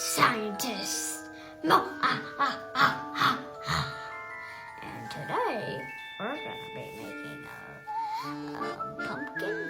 scientist. And today we're gonna be making a pumpkin